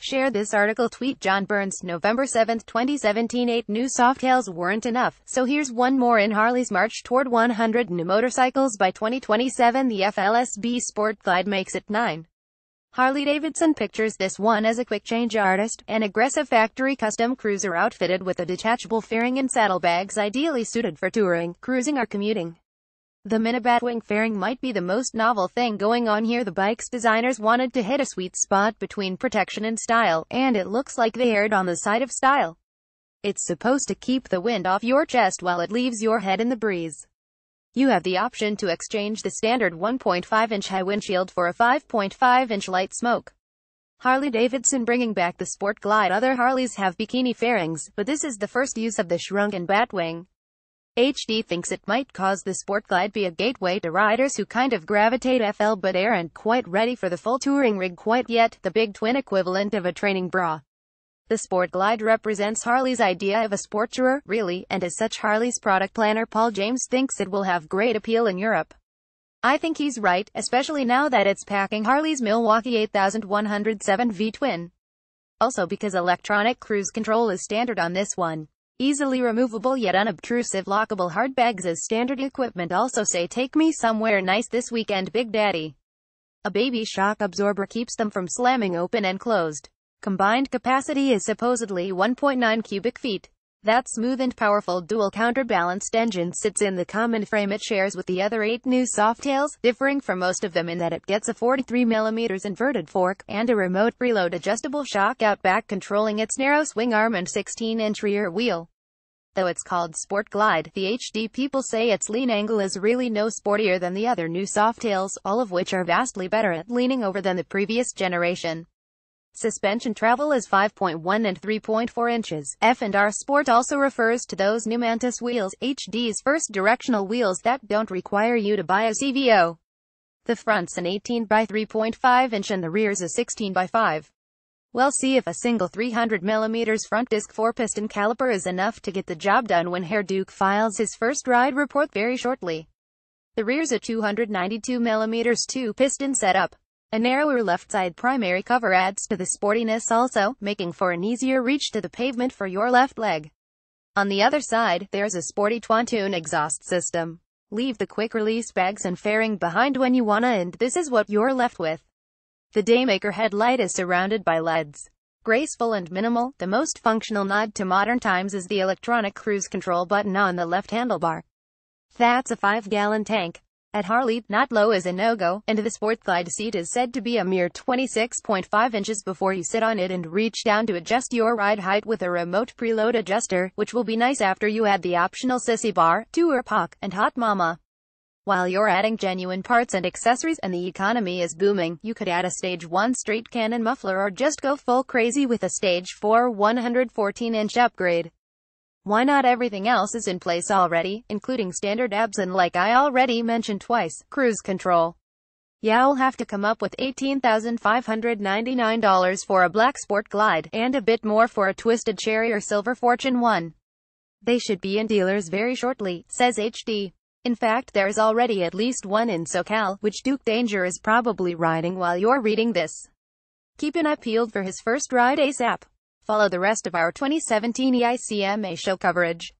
Share this article. Tweet John Burns, November 7, 2017. 8 new Softails weren't enough, so here's one more. In Harley's march toward 100 new motorcycles by 2027, the FLSB Sport Glide makes it 9. Harley-Davidson pictures this one as a quick-change artist, an aggressive factory custom cruiser outfitted with a detachable fairing and saddlebags ideally suited for touring, cruising or commuting. The mini-batwing fairing might be the most novel thing going on here. The bike's designers wanted to hit a sweet spot between protection and style, and it looks like they erred on the side of style. It's supposed to keep the wind off your chest while it leaves your head in the breeze. You have the option to exchange the standard 1.5-inch high windshield for a 5.5-inch light smoke. Harley-Davidson bringing back the Sport Glide. Other Harleys have bikini fairings, but this is the first use of the shrunken batwing. HD thinks it might cause the Sport Glide be a gateway to riders who kind of gravitate FL but aren't quite ready for the full touring rig quite yet, the big twin equivalent of a training bra. The Sport Glide represents Harley's idea of a sport tourer, really, and as such Harley's product planner Paul James thinks it will have great appeal in Europe. I think he's right, especially now that it's packing Harley's Milwaukee 8107 V-twin. Also because electronic cruise control is standard on this one. Easily removable yet unobtrusive lockable hard bags as standard equipment also say take me somewhere nice this weekend Big Daddy. A baby shock absorber keeps them from slamming open and closed. Combined capacity is supposedly 1.9 cubic feet. That smooth and powerful dual counterbalanced engine sits in the common frame it shares with the other 8 new Softails, differing from most of them in that it gets a 43mm inverted fork, and a remote preload adjustable shock out back controlling its narrow swing arm and 16-inch rear wheel. Though it's called Sport Glide, the HD people say its lean angle is really no sportier than the other new Softails, all of which are vastly better at leaning over than the previous generation. Suspension travel is 5.1 and 3.4 inches. F&R Sport also refers to those new Mantis wheels, HD's first directional wheels that don't require you to buy a CVO. The front's an 18 by 3.5 inch and the rear's a 16 by 5. We'll see if a single 300mm front disc 4-piston caliper is enough to get the job done when Herr Duke files his first ride report very shortly. The rear's a 292mm 2-piston setup. A narrower left side primary cover adds to the sportiness also, making for an easier reach to the pavement for your left leg. On the other side, there's a sporty Twantoon exhaust system. Leave the quick-release bags and fairing behind when you wanna, and this is what you're left with. The Daymaker headlight is surrounded by LEDs. Graceful and minimal, the most functional nod to modern times is the electronic cruise control button on the left handlebar. That's a 5-gallon tank. At Harley, not low is a no-go, and the Sport Glide seat is said to be a mere 26.5 inches before you sit on it and reach down to adjust your ride height with a remote preload adjuster, which will be nice after you add the optional sissy bar, tour puck, and hot mama. While you're adding genuine parts and accessories and the economy is booming, you could add a Stage 1 straight cannon muffler or just go full crazy with a Stage 4 114-inch upgrade. Why not? Everything else is in place already, including standard ABS and, like I already mentioned twice, cruise control. Yeah, I'll have to come up with $18,599 for a black Sport Glide, and a bit more for a twisted cherry or silver Fortune 1. They should be in dealers very shortly, says HD. In fact, there's already at least one in SoCal, which Duke Danger is probably riding while you're reading this. Keep an eye peeled for his first ride ASAP. Follow the rest of our 2017 EICMA show coverage.